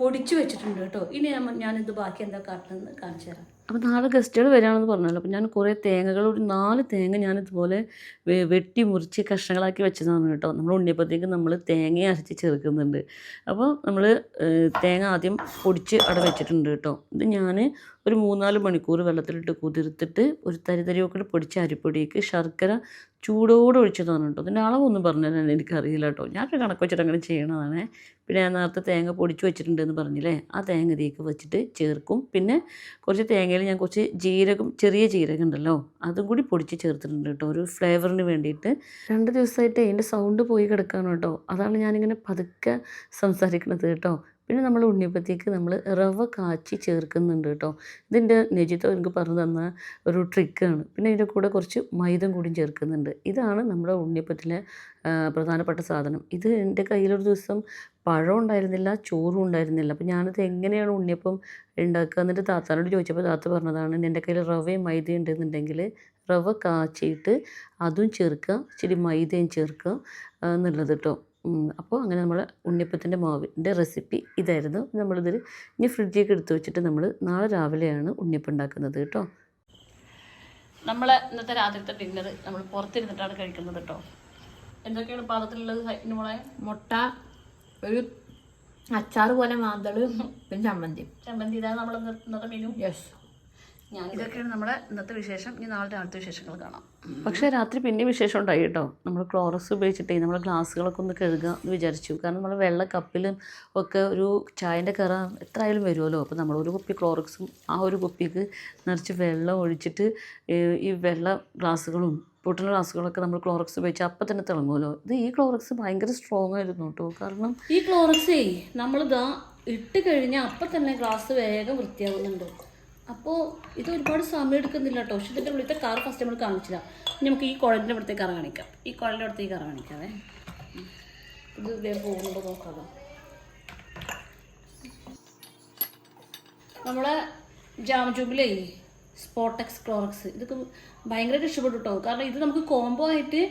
പൊടിച്ചു വെച്ചിട്ടുണ്ട് കേട്ടോ. ഇനി ഞാനിത് ബാക്കി എന്താ കാട്ടുന്നത് കാണിച്ചു തരാം. അപ്പോൾ 4 ഗസ്റ്റുകൾ വരികയാണെന്ന് പറഞ്ഞല്ലോ. അപ്പോൾ ഞാൻ കുറേ തേങ്ങകൾ, ഒരു 4 തേങ്ങ ഞാനിതുപോലെ വെട്ടി മുറിച്ച് കഷ്ണങ്ങളാക്കി വെച്ചതാണ് കേട്ടോ. നമ്മൾ ഉണ്ണിയപ്പത്തേക്ക് നമ്മൾ തേങ്ങ അരച്ച് ചേർക്കുന്നുണ്ട്. അപ്പോൾ നമ്മൾ തേങ്ങ ആദ്യം പൊടിച്ച് അവിടെ വെച്ചിട്ടുണ്ട് കേട്ടോ. ഇത് ഞാൻ ഒരു 3-4 മണിക്കൂർ വെള്ളത്തിലിട്ട് കുതിർത്തിട്ട് ഒരു തരിതരിയൊക്കെ പൊടിച്ച അരിപ്പൊടിക്ക് ശർക്കര ചൂടോടെ ഒഴിച്ചതാണ് കേട്ടോ. അതിൻ്റെ അളവൊന്നും പറഞ്ഞാൽ എനിക്കറിയില്ല കേട്ടോ. ഞാനൊരു കണക്ക് വെച്ചിട്ട് അങ്ങനെ ചെയ്യണതാണ്. പിന്നെ ഞാൻ നേരത്തെ തേങ്ങ പൊടിച്ച് വെച്ചിട്ടുണ്ടെന്ന് പറഞ്ഞില്ലേ, ആ തേങ്ങ ഇതിലേക്ക് വെച്ചിട്ട് ചേർക്കും. പിന്നെ കുറച്ച് തേങ്ങയിൽ ഞാൻ കുറച്ച് ചെറിയ ജീരകം ഉണ്ടല്ലോ, അതും കൂടി പൊടിച്ച് ചേർത്തിട്ടുണ്ട് കേട്ടോ, ഒരു ഫ്ലേവറിന് വേണ്ടിയിട്ട്. 2 ദിവസമായിട്ട് അതിൻ്റെ സൗണ്ട് പോയി കിടക്കാണ് കേട്ടോ. അതാണ് ഞാനിങ്ങനെ പതുക്കെ സംസാരിക്കുന്നത് കേട്ടോ. പിന്നെ നമ്മൾ ഉണ്ണിയപ്പത്തേക്ക് നമ്മൾ റവ കാച്ചി ചേർക്കുന്നുണ്ട് കേട്ടോ. ഇതിൻ്റെ നെജിത്തോ എനിക്ക് പറഞ്ഞു തന്ന ഒരു ട്രിക്കാണ്. പിന്നെ ഇതിൻ്റെ കൂടെ കുറച്ച് മൈദം കൂടിയും ചേർക്കുന്നുണ്ട്. ഇതാണ് നമ്മുടെ ഉണ്ണിയപ്പത്തിലെ പ്രധാനപ്പെട്ട സാധനം. ഇത് എൻ്റെ കയ്യിലൊരു ദിവസം പഴം ഉണ്ടായിരുന്നില്ല, ചോറും ഉണ്ടായിരുന്നില്ല. അപ്പോൾ ഞാനത് എങ്ങനെയാണ് ഉണ്ണിയപ്പം ഉണ്ടാക്കുക എന്നിട്ട് താത്താനോട് ചോദിച്ചപ്പോൾ താത്ത പറഞ്ഞതാണ്, എൻ്റെ കയ്യിൽ റവയും മൈദയും ഉണ്ടെന്നുണ്ടെങ്കിൽ റവ കാച്ചിയിട്ട് അതും ചേർക്കുക, ഇച്ചിരി മൈദയും ചേർക്കുക എന്നുള്ളത് കേട്ടോ. അപ്പോൾ അങ്ങനെ നമ്മൾ ഉണ്ണിയപ്പത്തിൻ്റെ മാവിൻ്റെ റെസിപ്പി ഇതായിരുന്നു. നമ്മളിതിൽ ഇനി ഫ്രിഡ്ജിലേക്ക് എടുത്ത് വെച്ചിട്ട് നമ്മൾ നാളെ രാവിലെയാണ് ഉണ്ണിയപ്പം ഉണ്ടാക്കുന്നത് കേട്ടോ. നമ്മൾ ഇന്നത്തെ രാത്രിത്തെ ഡിന്നർ നമ്മൾ പുറത്തിരുന്നിട്ടാണ് കഴിക്കുന്നത് കേട്ടോ. എന്തൊക്കെയാണ് പാത്രത്തിലുള്ളത് മോളെ? മുട്ട, ഒരു അച്ചാറ് പോലെ മാന്തള്, പിന്നെ ചമ്മന്തി. ഇതാണ് നമ്മൾ ഇന്നത്തെ മെനു. യെസ്, ഇതൊക്കെയാണ് നമ്മുടെ ഇന്നത്തെ വിശേഷം. ഇനി നാളെ രാത്രി വിശേഷങ്ങൾ കാണാം. പക്ഷേ രാത്രി പിന്നെ വിശേഷം ഉണ്ടായി കേട്ടോ. നമ്മൾ ക്ലോറക്സ് ഉപയോഗിച്ചിട്ടേ നമ്മൾ ഗ്ലാസ്സുകളൊക്കെ ഒന്ന് കഴുകുക എന്ന് വിചാരിച്ചു. കാരണം നമ്മൾ വെള്ള കപ്പിലും ഒക്കെ ഒരു ചായൻ്റെ കറ എത്ര ആയാലും വരുമല്ലോ. അപ്പോൾ നമ്മളൊരു കുപ്പി ക്ലോറക്സും ആ ഒരു കുപ്പിക്ക് നിറച്ച് വെള്ളം ഒഴിച്ചിട്ട് ഈ വെള്ള ഗ്ലാസ്സുകളും പൊട്ടുന്ന ഗ്ലാസ്സുകളൊക്കെ നമ്മൾ ക്ലോറക്സ് ഉപയോഗിച്ച് അപ്പം തന്നെ തിളങ്ങുമല്ലോ. ഈ ക്ലോറക്സ് ഭയങ്കര സ്ട്രോങ് ആയിരുന്നു കേട്ടോ. കാരണം ഈ ക്ലോറക്സേ നമ്മളിതാ ഇട്ട് കഴിഞ്ഞാൽ അപ്പം തന്നെ ഗ്ലാസ് വേഗം വൃത്തിയാവുന്നുണ്ട്. അപ്പോൾ ഇത് ഒരുപാട് സമയം എടുക്കുന്നില്ല കേട്ടോ. പക്ഷേ ഇതിൻ്റെ ഉള്ളിലത്തെ കാർ ഫസ്റ്റ് നമ്മൾ കാണിച്ചില്ല. നമുക്ക് ഈ കുഴലിൻ്റെ ഇവിടുത്തേക്ക് കറ കാണിക്കാം. ഈ കുഴലിൻ്റെ അടുത്തേക്ക് കറ കാണിക്കാവേ. ഇത് വേഗം പോകുന്നുണ്ടോ നോക്കാമോ. നമ്മളെ ജാം ട്യൂബിലേ സ്പോട്ടെക്സ് ക്ലോറക്സ് ഇതൊക്കെ ഭയങ്കരമായിട്ട് ഇഷ്ടപ്പെട്ടു കേട്ടോ. കാരണം ഇത് നമുക്ക് കോംബോ ആയിട്ട്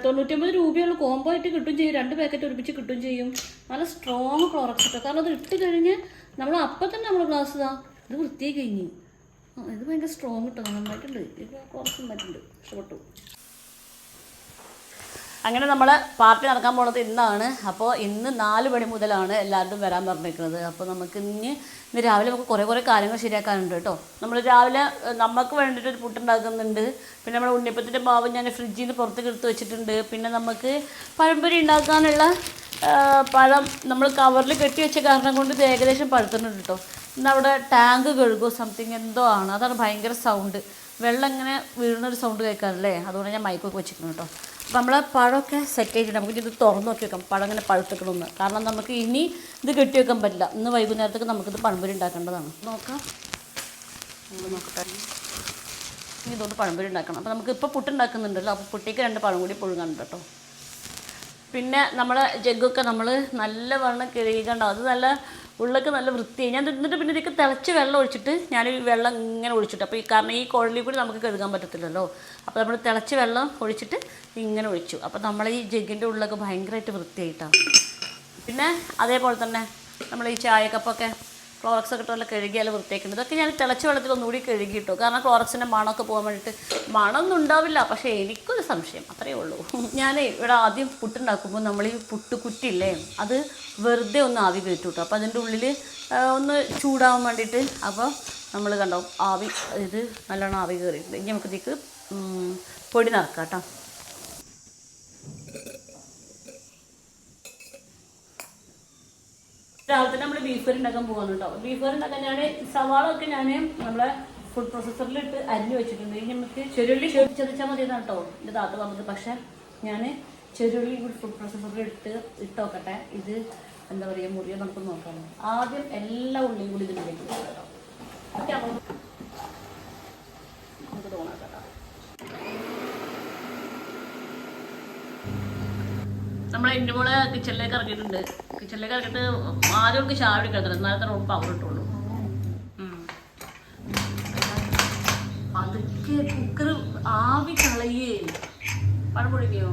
99 രൂപയുള്ള കോംബോ ആയിട്ട് കിട്ടും ചെയ്യും. 2 പാക്കറ്റ് ഒരുമിച്ച് കിട്ടും ചെയ്യും. നല്ല സ്ട്രോങ് ക്ലോറക്സ് കേട്ടോ. കാരണം അത് ഇട്ട് കഴിഞ്ഞ് നമ്മൾ അപ്പം തന്നെ നമ്മൾ ഗ്ലാസ് ഇതാ ഇത് വൃത്തിയായി കഴിഞ്ഞു. ഇത് ഭയങ്കര സ്ട്രോങ് കിട്ടും. നന്നായിട്ടുണ്ട്. ഇത് കുറച്ച് നന്നായിട്ടുണ്ട്. ഇഷ്ടപ്പെട്ടു. അങ്ങനെ നമ്മൾ പാർട്ടി നടക്കാൻ പോകുന്നത് ഇന്നാണ്. അപ്പോൾ ഇന്ന് 4 മണി മുതലാണ് എല്ലാവരും വരാൻ പറഞ്ഞിരിക്കുന്നത്. അപ്പോൾ നമുക്ക് ഇന്ന് രാവിലെ നമുക്ക് കുറേ കാര്യങ്ങൾ ശരിയാക്കാനുണ്ട് കേട്ടോ. നമ്മൾ രാവിലെ നമുക്ക് വേണ്ടിയിട്ടൊരു പുട്ടുണ്ടാക്കുന്നുണ്ട്. പിന്നെ നമ്മുടെ ഉണ്ണിയപ്പത്തിൻ്റെ മാവ് ഞാൻ ഫ്രിഡ്ജിൽ നിന്ന് പുറത്തേക്ക് എടുത്ത് വെച്ചിട്ടുണ്ട്. പിന്നെ നമുക്ക് പഴംപൊരി ഉണ്ടാക്കാനുള്ള പഴം നമ്മൾ കവറിൽ കെട്ടി വെച്ച കാരണം കൊണ്ട് ഇത് ഏകദേശം പഴുത്തുന്നുണ്ട് കേട്ടോ. ഇന്ന് അവിടെ ടാങ്ക് കഴുകുമോ സംതിങ് എന്തോ ആണ്. അതാണ് ഭയങ്കര സൗണ്ട്, വെള്ളം ഇങ്ങനെ വീഴുന്നൊരു സൗണ്ട് കേൾക്കാറില്ലേ. അതുകൊണ്ട് ഞാൻ മൈക്കൊക്കെ വെച്ചിട്ടുണ്ട് കേട്ടോ. അപ്പോൾ നമ്മൾ പഴമൊക്കെ സെറ്റ് ചെയ്തിട്ട് നമുക്ക് ഇത് തുറന്ന് നോക്കി വെക്കാം. പഴം ഇങ്ങനെ പഴുത്തിക്കണമെന്ന്. കാരണം നമുക്ക് ഇനി ഇത് കെട്ടി വെക്കാൻ പറ്റില്ല. ഇന്ന് വൈകുന്നേരത്തേക്ക് നമുക്കിത് പഴംപൊരി ഉണ്ടാക്കേണ്ടതാണ്. നോക്കാം, നോക്കട്ടെ. ഇനി ഇതുകൊണ്ട് പഴംപൊരി ഉണ്ടാക്കണം. അപ്പോൾ നമുക്ക് ഇപ്പോൾ പുട്ടുണ്ടാക്കുന്നുണ്ടല്ലോ. അപ്പോൾ പുട്ടിക്ക് 2 പഴം കൂടി പുഴുങ്ങാനുണ്ട് കേട്ടോ. പിന്നെ നമ്മളെ ജഗ്ഗൊക്കെ നമ്മൾ നല്ല വെള്ളം കഴുകണ്ട. അത് നല്ല ഉള്ളൊക്കെ നല്ല വൃത്തിയായി. ഞാൻ എന്നിട്ട് പിന്നെ ഇതിലേക്ക് തിളച്ച് വെള്ളം ഒഴിച്ചിട്ട് ഞാൻ ഈ വെള്ളം ഇങ്ങനെ ഒഴിച്ചിട്ട്, അപ്പോൾ കാരണം ഈ കുഴലിൽ കൂടി നമുക്ക് കഴുകാൻ പറ്റത്തില്ലല്ലോ. അപ്പോൾ നമ്മൾ തിളച്ച് വെള്ളം ഒഴിച്ചിട്ട് ഇങ്ങനെ ഒഴിച്ചു. അപ്പോൾ നമ്മൾ ഈ ജഗ്ഗിൻ്റെ ഉള്ളൊക്കെ ഭയങ്കരമായിട്ട് വൃത്തിയായിട്ടാണ്. പിന്നെ അതേപോലെ തന്നെ നമ്മൾ ഈ ചായ കപ്പൊക്കെ ക്ലോറക്സ് ഒക്കെ ഇട്ടുള്ള കഴുകിയാൽ വൃത്തിയാക്കുന്നത്. ഇതൊക്കെ ഞാൻ തിളച്ച വെള്ളത്തിൽ ഒന്നുകൂടി കഴുകിയിട്ടു. കാരണം ക്ലോറക്സിൻ്റെ മണമൊക്കെ പോകാൻ വേണ്ടിയിട്ട്. മണമൊന്നും ഉണ്ടാവില്ല, പക്ഷേ എനിക്കൊരു സംശയം, അത്രയേ ഉള്ളൂ. ഞാൻ ഇവിടെ ആദ്യം പുട്ടുണ്ടാക്കുമ്പോൾ നമ്മൾ ഈ പുട്ടുകുറ്റില്ലേ, അത് വെറുതെ ഒന്ന് ആവി കയറ്റും കേട്ടോ. അപ്പോൾ അതിൻ്റെ ഉള്ളിൽ ഒന്ന് ചൂടാവാൻ വേണ്ടിയിട്ട്. അപ്പോൾ നമ്മൾ കണ്ടോ ആവി, ഇത് നല്ലോണം ആവി കയറിയിട്ടുണ്ട്. ഇനി നമുക്ക് ഇതിലേക്ക് പൊടി നിറക്കാം കേട്ടോ. രാവിലെ തന്നെ നമ്മൾ ബീഫ് കറി ഉണ്ടാക്കാൻ പോകുന്നു കേട്ടോ. ബീഫ് കറി ഉണ്ടാക്കാൻ ഞാൻ സവാള ഒക്കെ ഞാൻ നമ്മളെ ഫുഡ് പ്രോസസ്സറിലിട്ട് അരിഞ്ഞ് വെച്ചിട്ടുണ്ട്. ഇനി നമുക്ക് ചെറുള്ളി ചതച്ചാൽ മതി എന്നാണ് കേട്ടോ എൻ്റെ താത്ത പറഞ്ഞത്. പക്ഷേ ഞാൻ ചെറുള്ളി കൂടി ഫുഡ് പ്രോസസ്സറിൽ ഇട്ട് നോക്കട്ടെ. ഇത് എന്താ പറയുക, മുറിയോ നമുക്ക് നോക്കാം. ആദ്യം എല്ലാ ഉള്ളിയും കൂടി ഇതിലേക്ക് കേട്ടോ. ഓക്കെ, നമുക്ക് തോന്നാം കേട്ടോ. നമ്മളെ എൻ്റെ മോളെ കിച്ചണിലേക്ക് ഇറങ്ങിയിട്ടുണ്ട്. കിച്ചണിലേക്ക് ഇറങ്ങിയിട്ട് ആദ്യം നമുക്ക് ചായ കുടിക്കത്തില്ല, എന്നാലും തന്നെ പവർ ഇട്ടുള്ളൂ. അതൊക്കെ കുക്കർ ആവി കളയേ. പഴം പുഴുങ്ങിയോ?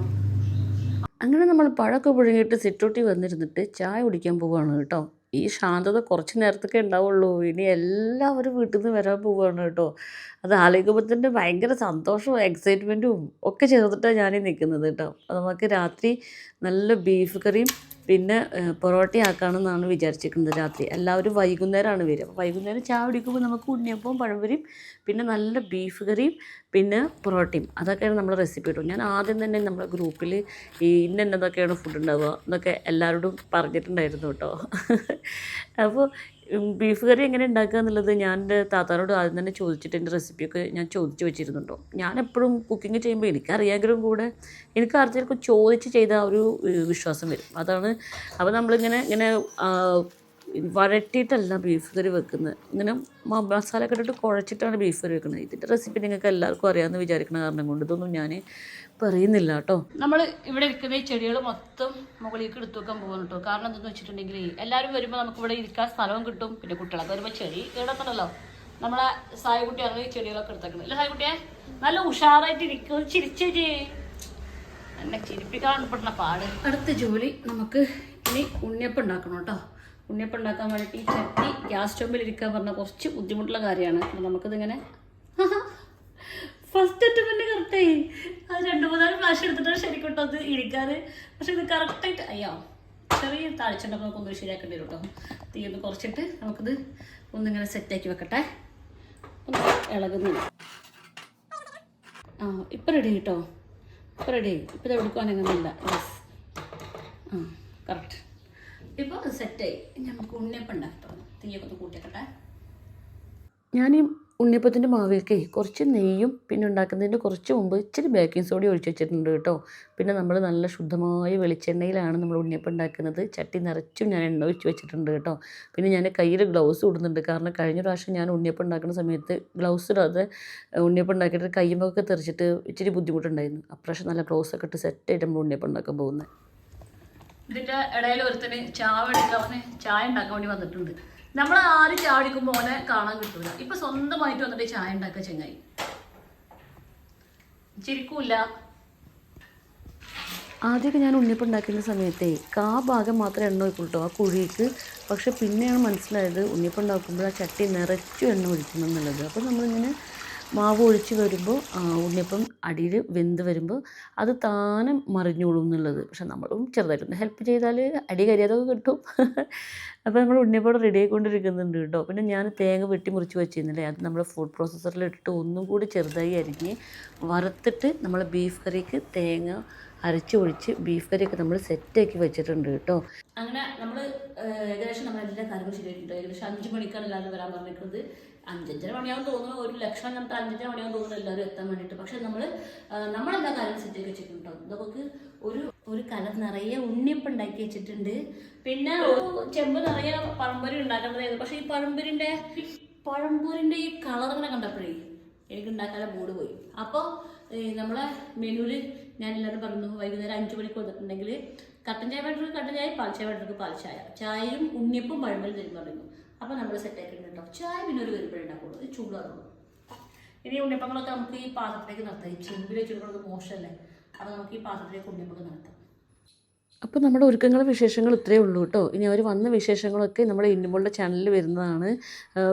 അങ്ങനെ നമ്മൾ പഴമൊക്കെ പുഴുങ്ങിയിട്ട് സിറ്റൗട്ടിൽ വന്നിരുന്നിട്ട് ചായ കുടിക്കാൻ പോവുകയാണ് കേട്ടോ. ഈ ശാന്തത കുറച്ച് നേരത്തൊക്കെ ഉണ്ടാവുള്ളൂ. ഇനി എല്ലാവരും വീട്ടിൽ നിന്ന് വരാൻ പോവുകയാണ് കേട്ടോ. അത് ആലോചിക്കുമ്പോൾ തന്നെ ഭയങ്കര സന്തോഷവും എക്സൈറ്റ്മെൻറ്റും ഒക്കെ ചേർത്തിട്ടാണ് ഞാനീ നിൽക്കുന്നത് കേട്ടോ. നമുക്ക് രാത്രി നല്ല ബീഫ് കറിയും പിന്നെ പൊറോട്ട ആക്കാമെന്നാണ് വിചാരിച്ചിരിക്കുന്നത് രാത്രി. എല്ലാവരും വൈകുന്നേരമാണ് വരിക. അപ്പോൾ വൈകുന്നേരം ചായ കുടിക്കുമ്പോൾ നമുക്ക് ഉണ്ണിയപ്പവും പഴംപൊരിയും പിന്നെ നല്ല ബീഫ് കറിയും പിന്നെ പൊറോട്ടയും, അതൊക്കെയാണ് നമ്മുടെ റെസിപ്പി കേട്ടോ. ഞാൻ ആദ്യം തന്നെ നമ്മുടെ ഗ്രൂപ്പിൽ ഈ ഇന്നതൊക്കെയാണ് ഫുഡ് ഉണ്ടാവുക എന്നൊക്കെ എല്ലാവരോടും പറഞ്ഞിട്ടുണ്ടായിരുന്നു കേട്ടോ. അപ്പോൾ ബീഫ് കറി എങ്ങനെ ഉണ്ടാക്കുക എന്നുള്ളത് ഞാൻ എൻ്റെ താത്താനോട് ആദ്യം തന്നെ ചോദിച്ചിട്ട് എൻ്റെ റെസിപ്പിയൊക്കെ ഞാൻ ചോദിച്ച് വെച്ചിരുന്നുണ്ടോ. ഞാൻ എപ്പോഴും കുക്കിംഗ് ചെയ്യുമ്പോൾ എനിക്കറിയാമെങ്കിലും കൂടെ എനിക്ക് ആർക്കെങ്കിലും ചോദിച്ച് ചെയ്ത ഒരു വിശ്വാസം വരും. അതാണ്. അപ്പോൾ ഇങ്ങനെ വഴറ്റിയിട്ടല്ല ബീഫ് കറി വെക്കുന്നത്, ഇങ്ങനെ മസാല ഒക്കെ ഇട്ടിട്ട് കുഴച്ചിട്ടാണ് ബീഫ് കറി വെക്കുന്നത്. ഇതിൻ്റെ റെസിപ്പി നിങ്ങൾക്ക് എല്ലാവർക്കും അറിയാമെന്ന് വിചാരിക്കുന്ന കാരണം കൊണ്ട് ഇതൊന്നും ഞാൻ പറയുന്നില്ല കേട്ടോ. നമ്മൾ ഇവിടെ ഇരിക്കുന്ന ഈ ചെടികൾ മൊത്തം മുകളിലേക്ക് എടുത്തു വെക്കാൻ പോകുന്നു കേട്ടോ. കാരണം എന്താണെന്ന് വെച്ചിട്ടുണ്ടെങ്കിൽ എല്ലാവരും വരുമ്പോൾ നമുക്ക് ഇവിടെ ഇരിക്കാൻ സ്ഥലവും കിട്ടും. പിന്നെ കുട്ടികളൊക്കെ വരുമ്പോൾ ചെടി കേടത്തണല്ലോ. നമ്മളെ സായിക്കുട്ടിയാണ് ഈ ചെടികളൊക്കെ എടുത്തേക്കുന്നത്. അല്ല സായിക്കുട്ടിയെ, നല്ല ഉഷാറായിട്ട് ഇരിക്കും. ചിരിച്ചേ, എന്നെ ചിരിപ്പിക്കാൻ പെടുന്ന പാട്. അടുത്ത ജോലി നമുക്ക് ഇനി ഉണ്ണിയപ്പം ഉണ്ടാക്കണം കേട്ടോ. ഉണ്ണിയപ്പം ഉണ്ടാക്കാൻ വേണ്ടിയിട്ട് ഈ ചട്ടി ഗ്യാസ് സ്റ്റോമ്പിൽ ഇരിക്കാൻ പറഞ്ഞാൽ കുറച്ച് ബുദ്ധിമുട്ടുള്ള കാര്യമാണ്. നമുക്കിതിങ്ങനെ ഫസ്റ്റ് അറ്റംപ്റ്റ് കറക്റ്റായി. അത് 2-3 പ്രാവശ്യം എടുത്തിട്ടാണ് ശരിക്കും അത് ഇരിക്കാറ്. പക്ഷെ ഇത് കറക്റ്റായിട്ട് അയ്യോ ചെറിയ താഴ്ചയുണ്ടപ്പോൾ നമുക്കൊന്ന് ശരിയാക്കേണ്ടി വരും കേട്ടോ. തീ ഒന്ന് കുറച്ചിട്ട് നമുക്കിത് ഒന്നിങ്ങനെ സെറ്റാക്കി വെക്കട്ടെ. ഒന്ന് ഇളകുന്നില്ല. ഇപ്പം റെഡി കേട്ടോ, ഇപ്പം റെഡി. ഇപ്പം ഇത് എടുക്കുവാനെങ്ങനെയില്ല. Yes, correct. ഇപ്പോൾ അത് സെറ്റായി. നമുക്ക് ഉണ്ണിയപ്പം ഉണ്ടാക്കാം. തീയൊക്കെ ഒന്ന് കൂട്ടിയേക്കട്ടെ. ഞാൻ ഈ ഉണ്ണിയപ്പത്തിൻ്റെ മാവിലേക്ക് കുറച്ച് നെയ്യും പിന്നെ ഉണ്ടാക്കുന്നതിൻ്റെ കുറച്ച് മുമ്പ് ഇച്ചിരി ബേക്കിംഗ് സോഡ ഒഴിച്ച് വെച്ചിട്ടുണ്ട് കേട്ടോ. പിന്നെ നമ്മൾ നല്ല ശുദ്ധമായ വെളിച്ചെണ്ണയിലാണ് നമ്മൾ ഉണ്ണിയപ്പം ഉണ്ടാക്കുന്നത്. ചട്ടി നിറച്ചും ഞാൻ എണ്ണ ഒഴിച്ച് വെച്ചിട്ടുണ്ട് കേട്ടോ. പിന്നെ ഞാൻ കയ്യിൽ ഗ്ലൗസ് ഇടുന്നുണ്ട്. കാരണം കഴിഞ്ഞ പ്രാവശ്യം ഞാൻ ഉണ്ണിയപ്പം ഉണ്ടാക്കുന്ന സമയത്ത് ഗ്ലൗസ് ഇടാതെ ഉണ്ണിയപ്പം ഉണ്ടാക്കിയിട്ട് കയ്യുമ്പൊക്കെ തെറിച്ചിട്ട് ഇച്ചിരി ബുദ്ധിമുട്ടുണ്ടായിരുന്നു. അപ്രാവശ്യം നല്ല ഗ്ലൗസൊക്കെ ഇട്ട് സെറ്റായിട്ട് നമ്മൾ ഉണ്ണിയപ്പം ഉണ്ടാക്കാൻ പോകുന്നത്. ഇതിൻ്റെ ഇടയിൽ ഒരുത്തന് ചായ ഉണ്ടാക്കാൻ വേണ്ടി വന്നിട്ടുണ്ട്. നമ്മൾ ആരും ചായ കുടിക്കുമ്പോൾ ഓനെ കാണാൻ കിട്ടില്ല. ഇപ്പം സ്വന്തമായിട്ട് വന്നിട്ട് ചായ ഉണ്ടാക്കുക ചെങ്ങായി. ചിരിക്കൂല. ആദ്യമൊക്കെ ഞാൻ ഉണ്ണിയപ്പം ഉണ്ടാക്കുന്ന സമയത്തേ ഭാഗം മാത്രമേ എണ്ണ ഒഴിക്കുള്ളൂ ആ കുഴിക്ക്. പക്ഷെ പിന്നെയാണ് മനസ്സിലായത് ഉണ്ണിയപ്പം ഉണ്ടാക്കുമ്പോൾ ആ ചട്ടി നിറച്ചും എണ്ണ ഒഴിക്കണം എന്നുള്ളത്. അപ്പോൾ നമ്മളിങ്ങനെ മാവ് ഒഴിച്ച് വരുമ്പോൾ ഉണ്ണിയപ്പം അടിയിൽ വെന്ത് വരുമ്പോൾ അത് താനം മറിഞ്ഞോളും എന്നുള്ളത്. പക്ഷെ നമ്മളും ചെറുതായിട്ടൊന്ന് ഹെൽപ്പ് ചെയ്താൽ അടി കരിയാതൊക്കെ കിട്ടും. അപ്പോൾ നമ്മൾ ഉണ്ണിയപ്പം റെഡി ആയിക്കൊണ്ടിരിക്കുന്നുണ്ട് കേട്ടോ. പിന്നെ ഞാൻ തേങ്ങ വെട്ടി മുറിച്ച് വെച്ചിരുന്നില്ലേ, അത് നമ്മൾ ഫുഡ് പ്രോസസ്സറിലിട്ടിട്ട് ഒന്നും കൂടി ചെറുതായി അരിഞ്ഞ് വറുത്തിട്ട് നമ്മൾ ബീഫ് കറിക്ക് തേങ്ങ അരച്ച് ഒഴിച്ച് ബീഫ് കറിയൊക്കെ നമ്മൾ സെറ്റാക്കി വെച്ചിട്ടുണ്ട് കേട്ടോ. അങ്ങനെ നമ്മൾ ഏകദേശം നമ്മളെല്ലാ കാര്യങ്ങളും ശരിയായിട്ടുണ്ട്. ഏകദേശം 5 മണിക്കാണ് എല്ലാവരും വരാൻ പറഞ്ഞിരിക്കുന്നത്. 5-5:30 മണിയാവും തോന്നുന്നു. 1,00,000 എന്നിട്ട് 5:30 മണിയാവും തോന്നുന്നു എല്ലാവരും എത്താൻ വേണ്ടിയിട്ട്. പക്ഷെ നമ്മളെല്ലാ കാര്യങ്ങളും സെറ്റാക്കി വെച്ചിട്ടുണ്ടോ. നമുക്ക് ഒരു കലം നിറയെ ഉണ്ണിയപ്പം ഉണ്ടാക്കി വെച്ചിട്ടുണ്ട്. പിന്നെ ഒരു ചെമ്പ് നിറയെ പഴംപൊരി ഉണ്ടാക്കേണ്ടതായിരുന്നു. പക്ഷെ ഈ പഴംപൊരിൻ്റെ ഈ കളർ ഇങ്ങനെ കണ്ടപ്പോഴേ എനിക്ക് ഉണ്ടാക്കാതെ മൂഡ് പോയി. അപ്പോൾ നമ്മളെ മെനുവിൽ ഞാൻ എല്ലാവരും പറഞ്ഞു വൈകുന്നേരം 5 മണിക്ക് വന്നിട്ടുണ്ടെങ്കിൽ കട്ടൻ ചായ വേണ്ടവർക്ക് കട്ടൻ ചായ, പാൽ ചായ വേണ്ടവർക്ക് പാൽ ചായ, ചായയും ഉണ്ണിയപ്പം പഴംപൊരി തരും പറഞ്ഞു. അപ്പോൾ നമ്മൾ സെറ്റാക്കിയിട്ടുണ്ട് കേട്ടോ. ചായ പിന്നെ ഒരു വരുമ്പോഴേ ഉണ്ടാക്കുള്ളൂ, ഇത് ചൂടാകുള്ളൂ. ഇനി ഉണ്ണിയപ്പങ്ങളൊക്കെ നമുക്ക് ഈ പാത്രത്തിലേക്ക് നടത്താം. ഈ ചെമ്പിൽ വെച്ചിട്ടുള്ളത് മോശമല്ലേ. അപ്പോൾ നമുക്ക് ഈ പാത്രത്തിലേക്ക് ഉണ്ണിയപ്പൊക്കെ നടത്താം. അപ്പോൾ നമ്മുടെ ഒരുക്കങ്ങളും വിശേഷങ്ങളും ഇത്രയേ ഉള്ളൂ കേട്ടോ. ഇനി അവർ വന്ന വിശേഷങ്ങളൊക്കെ നമ്മുടെ ഇന്നുമോളുടെ ചാനലിൽ വരുന്നതാണ്.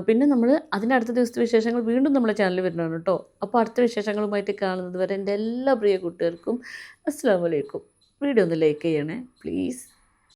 പിന്നെ നമ്മൾ അതിൻ്റെ അടുത്ത ദിവസത്തെ വിശേഷങ്ങൾ വീണ്ടും നമ്മുടെ ചാനലിൽ വരുന്നതാണ് കേട്ടോ. അപ്പോൾ അടുത്ത വിശേഷങ്ങളുമായിട്ട് കാണുന്നത് വരെ എൻ്റെ എല്ലാ പ്രിയ കൂട്ടുകാർക്കും അസ്സലാമു അലൈക്കും. വീഡിയോ ഒന്ന് ലൈക്ക് ചെയ്യണേ പ്ലീസ്.